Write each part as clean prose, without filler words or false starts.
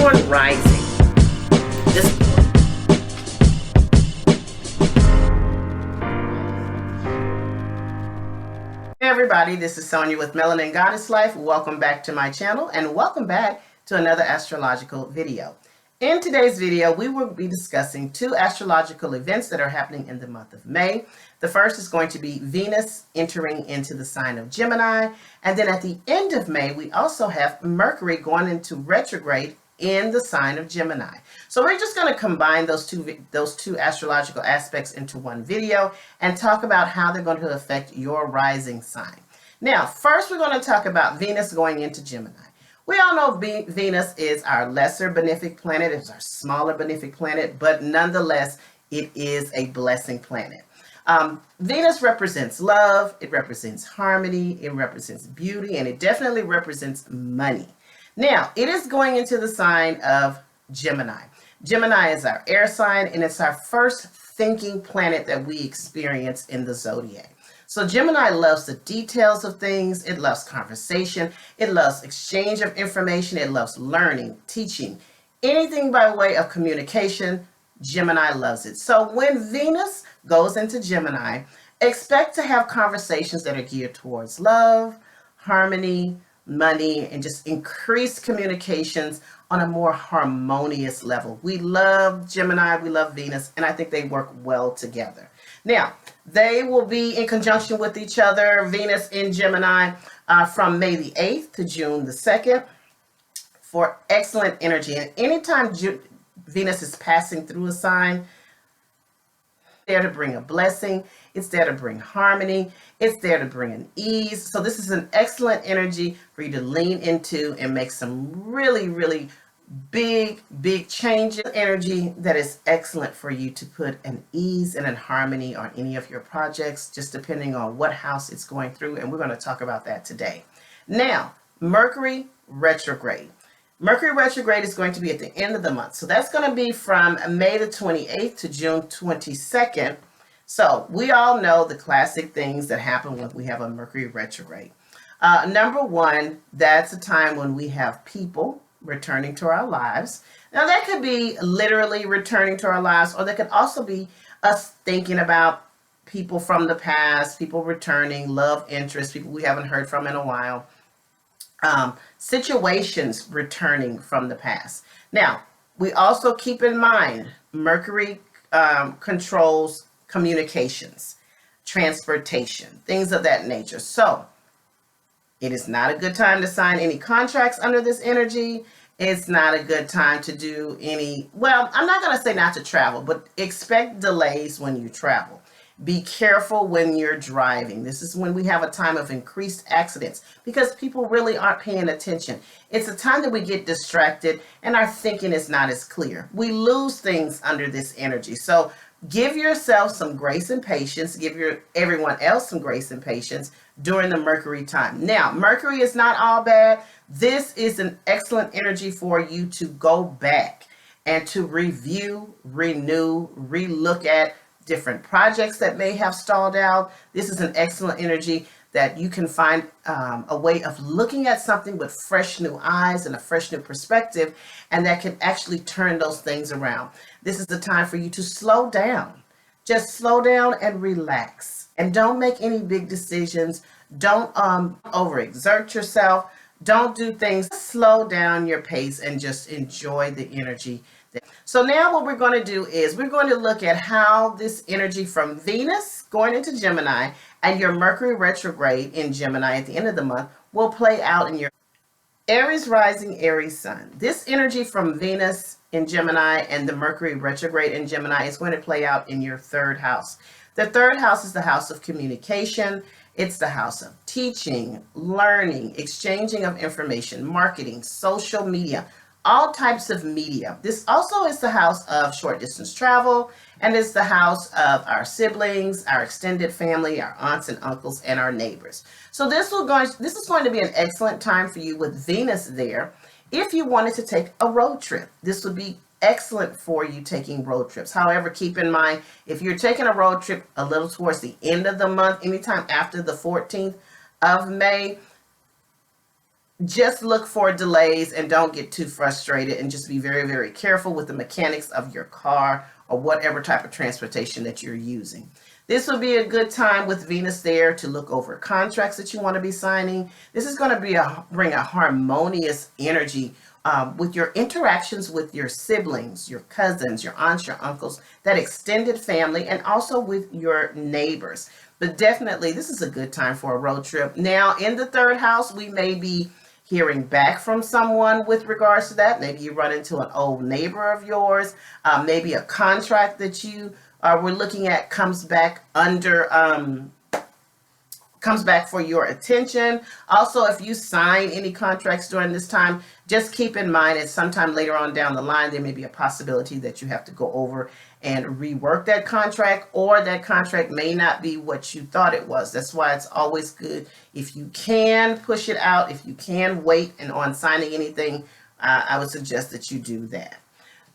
Capricorn rising. This Hey everybody, this is Sonia with Melanin Goddess Life. Welcome back to my channel and welcome back to another astrological video. In today's video, we will be discussing two astrological events that are happening in the month of May. The first is going to be Venus entering into the sign of Gemini. And then at the end of May, we also have Mercury going into retrograde in the sign of Gemini. So we're just going to combine those two astrological aspects into one video and talk about how they're going to affect your rising sign. Now, first we're going to talk about Venus going into Gemini. We all know Venus is our lesser benefic planet. It's our smaller benefic planet, but nonetheless, it is a blessing planet. Venus represents love, it represents harmony, it represents beauty, and it definitely represents money. Now, it is going into the sign of Gemini. Gemini is our air sign, and it's our first thinking planet that we experience in the zodiac. So Gemini loves the details of things. It loves conversation. It loves exchange of information. It loves learning, teaching, anything by way of communication. Gemini loves it. So when Venus goes into Gemini, expect to have conversations that are geared towards love, harmony, money, and just increased communications on a more harmonious level. We love Gemini, we love Venus, and I think they work well together. Now, they will be in conjunction with each other, Venus in Gemini, from May the 8th to June the 2nd for excellent energy. And anytime Venus is passing through a sign, there to bring a blessing, it's there to bring harmony, it's there to bring an ease. So this is an excellent energy for you to lean into and make some really big changes. Energy that is excellent for you to put an ease and an harmony on any of your projects, just depending on what house it's going through, and we're going to talk about that today. Now, Mercury retrograde. Mercury retrograde is going to be at the end of the month. So that's going to be from May the 28th to June 22nd. So we all know the classic things that happen when we have a Mercury retrograde. Number one, that's a time when we have people returning to our lives. Now that could be literally returning to our lives, or that could also be us thinking about people from the past, people returning, love interest, people we haven't heard from in a while. Situations returning from the past. Now, we also keep in mind Mercury controls communications, transportation, things of that nature. So it is not a good time to sign any contracts under this energy. It's not a good time to do any, well, I'm not going to say not to travel, but expect delays when you travel. Be careful when you're driving. This is when we have a time of increased accidents because people really aren't paying attention. It's a time that we get distracted and our thinking is not as clear. We lose things under this energy. So give yourself some grace and patience. Give everyone else some grace and patience during the Mercury time. Now, Mercury is not all bad. This is an excellent energy for you to go back and to review, renew, relook at different projects that may have stalled out. This is an excellent energy that you can find a way of looking at something with fresh new eyes and a fresh new perspective, and that can actually turn those things around. This is the time for you to slow down. Just slow down and relax, and don't make any big decisions. Don't overexert yourself. Don't do things. Slow down your pace and just enjoy the energy. So now what we're going to do is we're going to look at how this energy from Venus going into Gemini and your Mercury retrograde in Gemini at the end of the month will play out in your Aries rising, Aries sun. This energy from Venus in Gemini and the Mercury retrograde in Gemini is going to play out in your third house. The third house is the house of communication. It's the house of teaching, learning, exchanging of information, marketing, social media, all types of media. This also is the house of short distance travel, and it's the house of our siblings, our extended family, our aunts and uncles, and our neighbors. So this is going to be an excellent time for you with Venus there. If you wanted to take a road trip, this would be excellent for you taking road trips. However, keep in mind, if you're taking a road trip a little towards the end of the month, anytime after the 14th of May, just look for delays and don't get too frustrated, and just be very, very careful with the mechanics of your car or whatever type of transportation that you're using. This will be a good time with Venus there to look over contracts that you want to be signing. This is going to bring a harmonious energy with your interactions with your siblings, your cousins, your aunts, your uncles, that extended family, and also with your neighbors. But definitely, this is a good time for a road trip. Now, in the third house, we may be hearing back from someone with regards to that. Maybe you run into an old neighbor of yours. Maybe a contract that you were looking at comes back comes back for your attention. Also, if you sign any contracts during this time, just keep in mind that sometime later on down the line, there may be a possibility that you have to go over and rework that contract, or that contract may not be what you thought it was. That's why it's always good if you can push it out, if you can wait and on signing anything, I would suggest that you do that.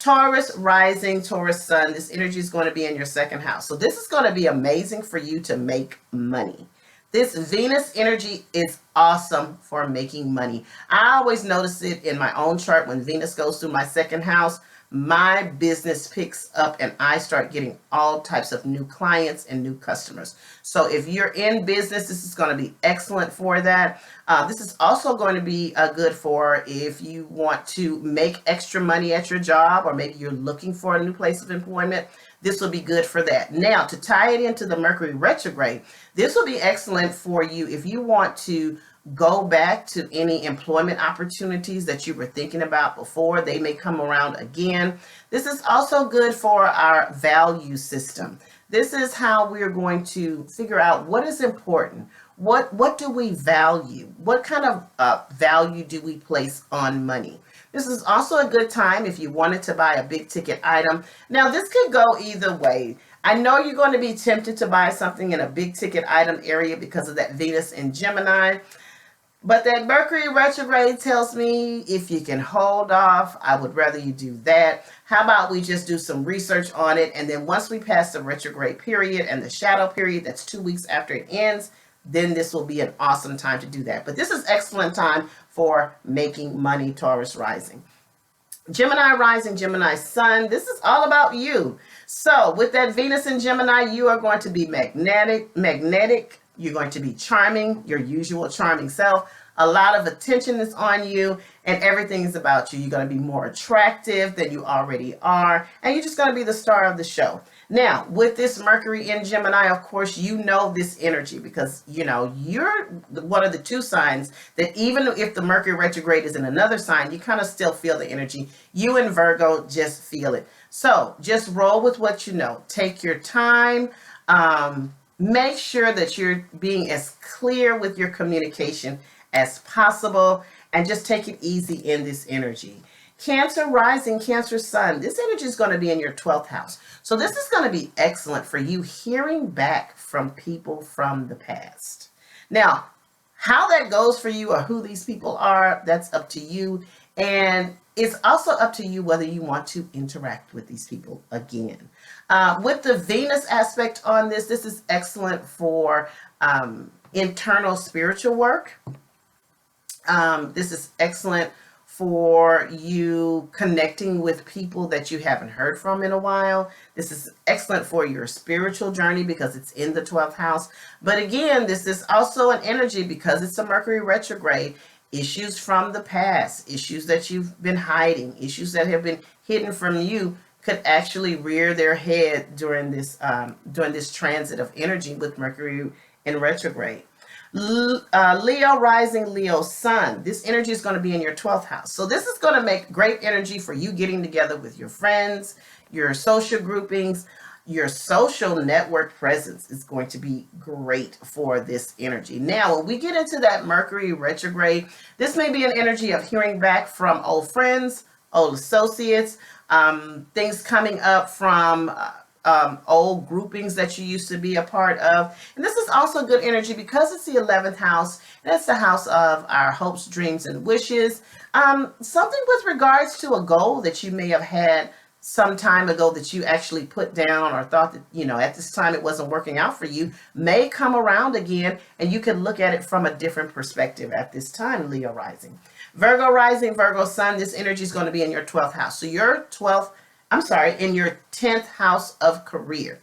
Taurus rising, Taurus sun, this energy is going to be in your second house. So this is going to be amazing for you to make money. This Venus energy is awesome for making money. I always notice it in my own chart. When Venus goes through my second house, my business picks up and I start getting all types of new clients and new customers. So if you're in business, this is going to be excellent for that. This is also going to be good for if you want to make extra money at your job, or maybe you're looking for a new place of employment. This will be good for that. Now, to tie it into the Mercury retrograde, this will be excellent for you if you want to go back to any employment opportunities that you were thinking about before. They may come around again. This is also good for our value system. This is how we're going to figure out what is important. What do we value? What kind of value do we place on money? This is also a good time if you wanted to buy a big ticket item. Now, this could go either way. I know you're going to be tempted to buy something in a big ticket item area because of that Venus in Gemini. But that Mercury retrograde tells me if you can hold off, I would rather you do that. How about we just do some research on it, and then once we pass the retrograde period and the shadow period, that's 2 weeks after it ends, then this will be an awesome time to do that. But this is excellent time for making money, Taurus rising. Gemini rising, Gemini sun, this is all about you. So with that Venus in Gemini, you are going to be magnetic. You're going to be charming, your usual charming self. A lot of attention is on you, and everything is about you. You're going to be more attractive than you already are, and you're just going to be the star of the show. Now, with this Mercury in Gemini, of course, you know this energy because, you know, you're one of the two signs that even if the Mercury retrograde is in another sign, you kind of still feel the energy. You and Virgo just feel it. So just roll with what you know. Take your time. Make sure that you're being as clear with your communication as possible, and just take it easy in this energy. Cancer rising, Cancer sun, this energy is going to be in your 12th house. So this is going to be excellent for you hearing back from people from the past. Now, how that goes for you or who these people are, that's up to you. And it's also up to you whether you want to interact with these people again. With the Venus aspect on this, this is excellent for internal spiritual work. This is excellent for you connecting with people that you haven't heard from in a while. This is excellent for your spiritual journey because it's in the 12th house. But again, this is also an energy because it's a Mercury retrograde. Issues from the past, issues that you've been hiding, issues that have been hidden from you could actually rear their head during this transit of energy with Mercury in retrograde. Leo rising, Leo sun. This energy is going to be in your 12th house. So this is going to make great energy for you getting together with your friends, your social groupings, your social network presence is going to be great for this energy. Now, when we get into that Mercury retrograde, this may be an energy of hearing back from old friends, old associates, things coming up from old groupings that you used to be a part of. And this is also good energy because it's the 11th house, and it's the house of our hopes, dreams, and wishes. Something with regards to a goal that you may have had some time ago that you actually put down or thought that, you know, at this time it wasn't working out for you may come around again, and you can look at it from a different perspective at this time, Leo rising. Virgo rising, Virgo sun, this energy is going to be in your 12th house. So your 12th, I'm sorry, in your 10th house of career.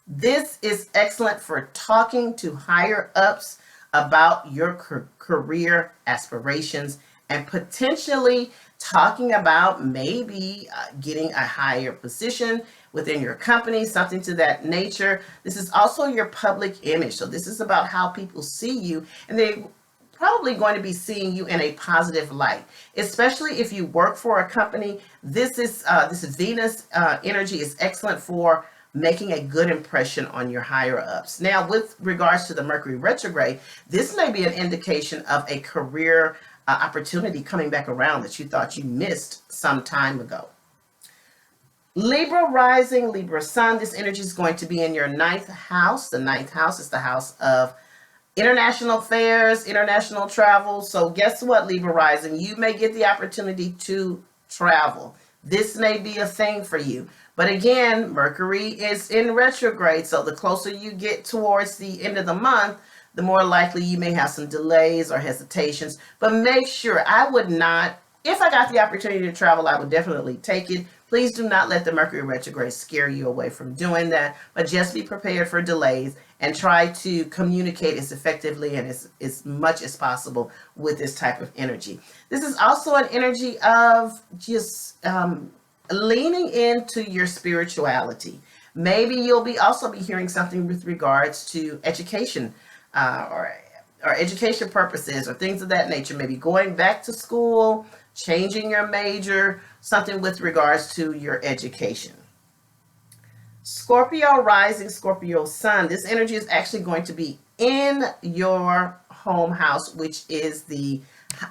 This is excellent for talking to higher ups about your career aspirations and potentially talking about maybe getting a higher position within your company, something to that nature. This is also your public image. So this is about how people see you, and they probably going to be seeing you in a positive light, especially if you work for a company. This Venus energy is excellent for making a good impression on your higher ups. Now, with regards to the Mercury retrograde, this may be an indication of a career opportunity coming back around that you thought you missed some time ago. Libra rising, Libra sun, this energy is going to be in your 9th house. The 9th house is the house of international affairs, international travel. So guess what, Libra rising? You may get the opportunity to travel. This may be a thing for you. But again, Mercury is in retrograde. So the closer you get towards the end of the month, the more likely you may have some delays or hesitations. But make sure, I would not, if I got the opportunity to travel, I would definitely take it. Please do not let the Mercury retrograde scare you away from doing that, but just be prepared for delays and try to communicate as effectively and as much as possible with this type of energy. This is also an energy of just leaning into your spirituality. Maybe you'll also be hearing something with regards to education or education purposes or things of that nature. Maybe going back to school, changing your major, something with regards to your education. Scorpio rising, Scorpio sun. This energy is actually going to be in your home house, which is the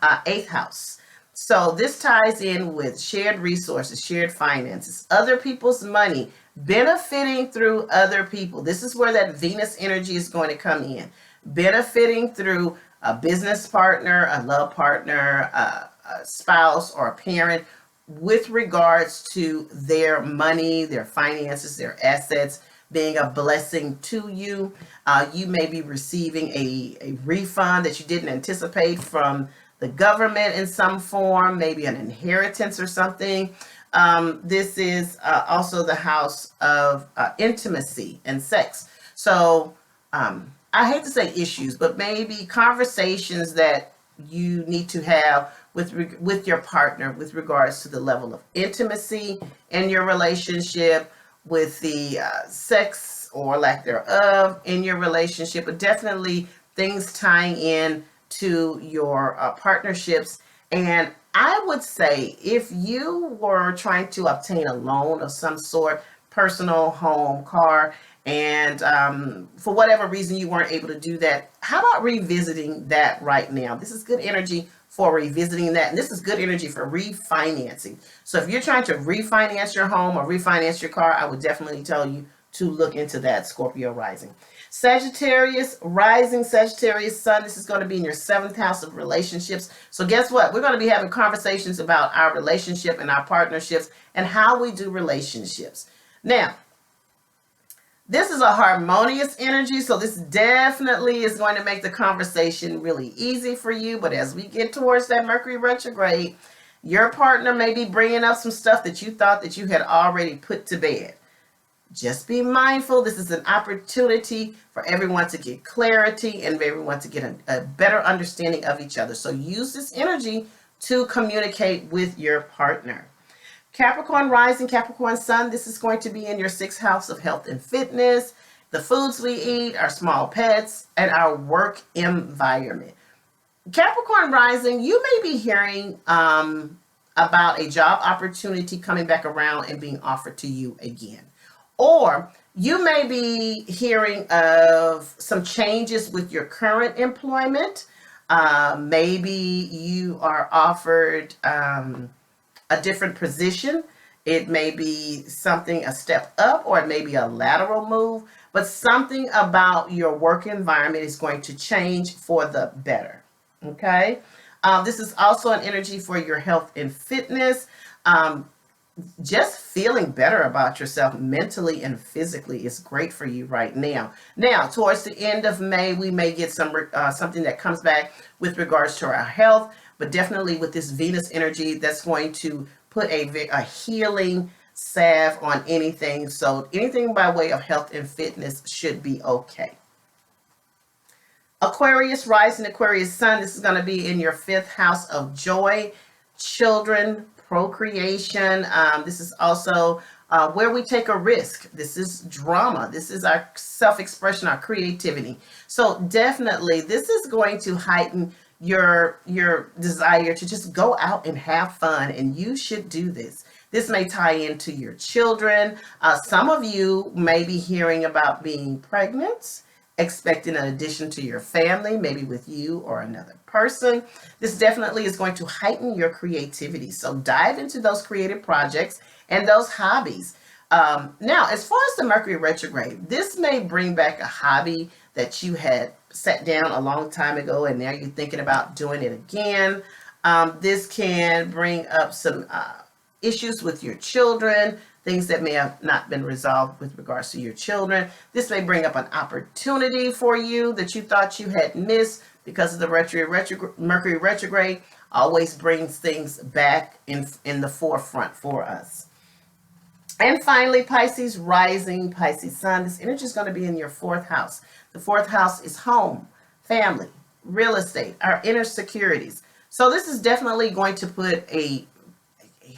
8th house. So this ties in with shared resources, shared finances, other people's money, benefiting through other people. This is where that Venus energy is going to come in. Benefiting through a business partner, a love partner, a spouse, or a parent with regards to their money, their finances, their assets being a blessing to you. You may be receiving a refund that you didn't anticipate from the government in some form, maybe an inheritance or something. This is also the house of intimacy and sex. So I hate to say issues, but maybe conversations that you need to have with your partner with regards to the level of intimacy in your relationship, with the sex or lack thereof in your relationship, but definitely things tying in to your partnerships. And I would say if you were trying to obtain a loan of some sort, personal, home, car, and for whatever reason you weren't able to do that, how about revisiting that right now? This is good energy for revisiting that, and this is good energy for refinancing. So if you're trying to refinance your home or refinance your car, I would definitely tell you to look into that, Scorpio rising. Sagittarius rising, Sagittarius sun, this is going to be in your 7th house of relationships. So guess what? We're going to be having conversations about our relationship and our partnerships and how we do relationships. Now, this is a harmonious energy, so this definitely is going to make the conversation really easy for you. But as we get towards that Mercury retrograde, your partner may be bringing up some stuff that you thought that you had already put to bed. Just be mindful. This is an opportunity for everyone to get clarity and everyone to get a better understanding of each other. So use this energy to communicate with your partner. Capricorn rising, Capricorn sun, this is going to be in your 6th house of health and fitness, the foods we eat, our small pets, and our work environment. Capricorn rising, you may be hearing about a job opportunity coming back around and being offered to you again. Or you may be hearing of some changes with your current employment. Maybe you are offered a different position. It may be something, a step up, or it may be a lateral move, but something about your work environment is going to change for the better. Okay. This is also an energy for your health and fitness. just feeling better about yourself mentally and physically is great for you right now. Now, towards the end of May, we may get something that comes back with regards to our health, but definitely with this Venus energy, that's going to put a healing salve on anything. So anything by way of health and fitness should be okay. Aquarius rising, Aquarius sun, this is going to be in your 5th house of joy, children, procreation. This is also where we take a risk. This is drama. This is our self-expression, our creativity. So definitely this is going to heighten your desire to just go out and have fun, and you should do this. This may tie into your children. Some of you may be hearing about being pregnant, expecting an addition to your family, maybe with you or another person. This definitely is going to heighten your creativity. So dive into those creative projects and those hobbies. Now, as far as the Mercury retrograde, this may bring back a hobby that you had set down a long time ago and now you're thinking about doing it again. This can bring up some issues with your children, things that may have not been resolved with regards to your children. This may bring up an opportunity for you that you thought you had missed because of the Mercury retrograde. Always brings things back in the forefront for us. And finally, Pisces rising, Pisces sun. This energy is going to be in your 4th house. The 4th house is home, family, real estate, our inner securities. So this is definitely going to put a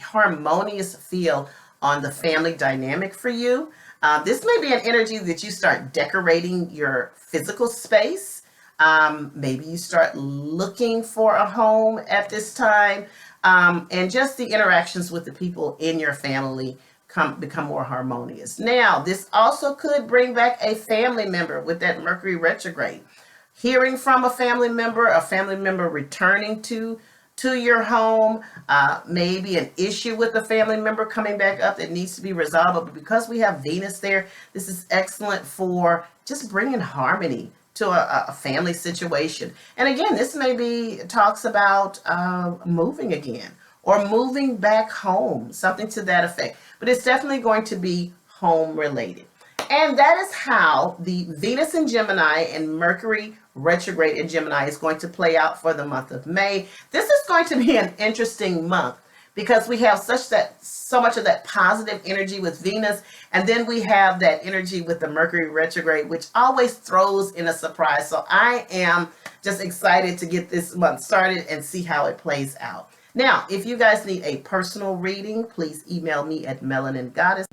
harmonious feel on the family dynamic for you. This may be an energy that you start decorating your physical space. Maybe you start looking for a home at this time. And just the interactions with the people in your family become more harmonious. Now, this also could bring back a family member with that Mercury retrograde. Hearing from a family member returning to your home, maybe an issue with a family member coming back up that needs to be resolved. But because we have Venus there, this is excellent for just bringing harmony to a family situation. And again, this maybe talks about moving again or moving back home, something to that effect. But it's definitely going to be home related. And that is how the Venus in Gemini and Mercury retrograde in Gemini is going to play out for the month of May. This is going to be an interesting month because we have so much of that positive energy with Venus, and then we have that energy with the Mercury retrograde, which always throws in a surprise. So I am just excited to get this month started and see how it plays out. Now, if you guys need a personal reading, please email me at Melanin Goddess.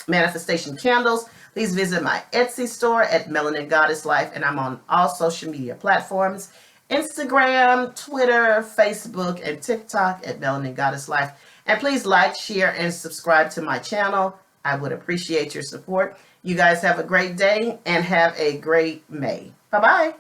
Manifestation candles. Please visit my Etsy store at Melanin Goddess Life, and I'm on all social media platforms: Instagram, Twitter, Facebook, and TikTok at Melanin Goddess Life. And please like, share, and subscribe to my channel. I would appreciate your support. You guys have a great day and have a great May. Bye-bye.